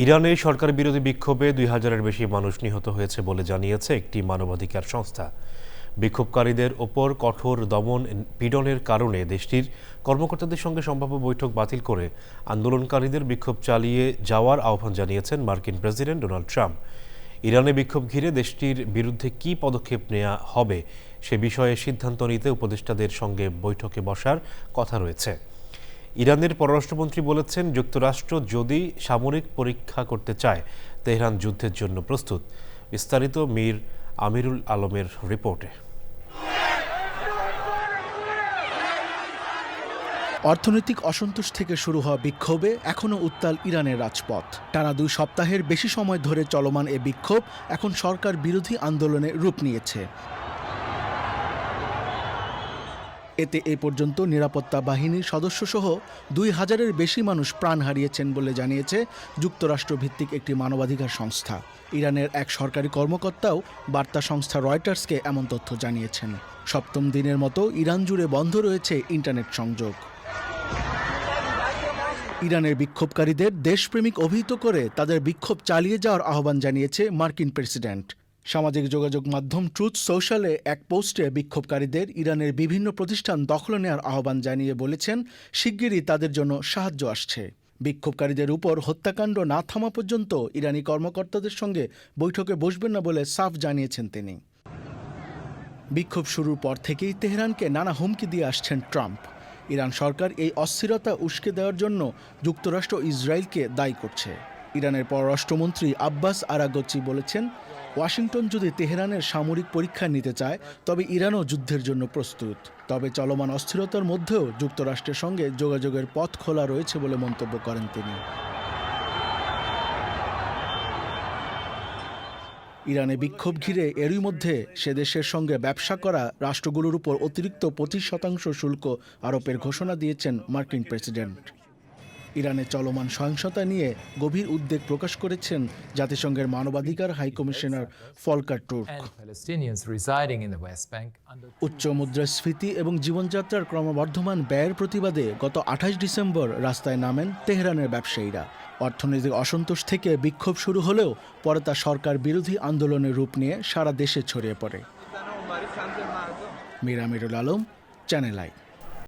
ইরানে সরকার বিরোধী বিক্ষোভে ২,০০০-এর বেশি মানুষ নিহত হয়েছে বলে জানিয়েছে একটি মানবাধিকার সংস্থা। বিক্ষোভকারীদের ওপর কঠোর দমন পীড়নের কারণে দেশটির কর্মকর্তাদের সঙ্গে সম্ভাব্য বৈঠক বাতিল করে আন্দোলনকারীদের বিক্ষোভ চালিয়ে যাওয়ার আহ্বান জানিয়েছেন মার্কিন প্রেসিডেন্ট ডোনাল্ড ট্রাম্প। ইরানে বিক্ষোভ ঘিরে দেশটির বিরুদ্ধে কী পদক্ষেপ নেওয়া হবে সে বিষয়ে সিদ্ধান্ত নিতে উপদেষ্টাদের সঙ্গে বৈঠকে বসার কথা রয়েছে। ইরানের পররাষ্ট্রমন্ত্রী বলেছেন, যুক্তরাষ্ট্র যদি সামরিক পরীক্ষা করতে চায় তেহরান যুদ্ধের জন্য প্রস্তুত। বিস্তারিত মীর আমিরুল আলমের রিপোর্টে। অর্থনৈতিক অসন্তোষ থেকে শুরু হওয়া বিক্ষোভে এখনও উত্তাল ইরানের রাজপথ। টানা 2 সপ্তাহের বেশি সময় ধরে চলমান এ বিক্ষোভ এখন সরকার বিরোধী আন্দোলনে রূপ নিয়েছে। এতে এ পর্যন্ত নিরাপত্তা বাহিনীর সদস্যসহ ২,০০০-এর বেশি মানুষ প্রাণ হারিয়েছেন বলে জানিয়েছে যুক্তরাষ্ট্রভিত্তিক একটি মানবাধিকার সংস্থা। ইরানের এক সরকারি কর্মকর্তাও বার্তা সংস্থা রয়টার্সকে এমন তথ্য জানিয়েছেন। সপ্তম দিনের মতো ইরান জুড়ে বন্ধ রয়েছে ইন্টারনেট সংযোগ। ইরানের বিক্ষোভকারীদের দেশপ্রেমিক অভিহিত করে তাদের বিক্ষোভ চালিয়ে যাওয়ার আহ্বান জানিয়েছে মার্কিন প্রেসিডেন্ট। সামাজিক যোগাযোগ মাধ্যম ট্রুথ সোশ্যালে এক পোস্টে বিক্ষোভকারীদের ইরানের বিভিন্ন প্রতিষ্ঠান দখল নেওয়ার আহ্বান জানিয়ে বলেছেন, শিগগিরই তাদের জন্য সাহায্য আসছে। বিক্ষোভকারীদের উপর হত্যাকাণ্ড না থামা পর্যন্ত ইরানি কর্মকর্তাদের সঙ্গে বৈঠকে বসবেন না বলে সাফ জানিয়েছেন তিনি। বিক্ষোভ শুরুর পর থেকেই তেহরানকে নানা হুমকি দিয়ে আসছেন ট্রাম্প। ইরান সরকার এই অস্থিরতা উস্কে দেওয়ার জন্য যুক্তরাষ্ট্র ইসরায়েলকে দায়ী করছে। ইরানের পররাষ্ট্রমন্ত্রী আব্বাস আরাগচি বলেছেন, ওয়াশিংটন যদি তেহরানের সামরিক পরীক্ষা নিতে চায় তবে ইরানও যুদ্ধের জন্য প্রস্তুত। তবে চলমান অস্থিরতার মধ্যেও যুক্তরাষ্ট্রের সঙ্গে যোগাযোগের পথ খোলা রয়েছে বলে মন্তব্য করেন তিনি। ইরানে বিক্ষোভ ঘিরে এরই মধ্যে সে দেশের সঙ্গে ব্যবসা করা রাষ্ট্রগুলোর উপর অতিরিক্ত 25% শুল্ক আরোপের ঘোষণা দিয়েছেন মার্কিন প্রেসিডেন্ট। ইরানে চলমান সহিংসতা নিয়ে গভীর উদ্বেগ প্রকাশ করেছেন জাতিসংঘের মানবাধিকার হাইকমিশনার ফলকার টুর্ক। উচ্চ মুদ্রাস্ফীতি এবং জীবনযাত্রার ক্রমবর্ধমান ব্যয়ের প্রতিবাদে গত 28 ডিসেম্বর রাস্তায় নামেন তেহরানের ব্যবসায়ীরা। অর্থনৈতিক অসন্তোষ থেকে বিক্ষোভ শুরু হলেও পরে তা সরকার বিরোধী আন্দোলনের রূপ নিয়ে সারা দেশে ছড়িয়ে পড়ে। মীর আমিরুল আলম, চ্যানেল আই।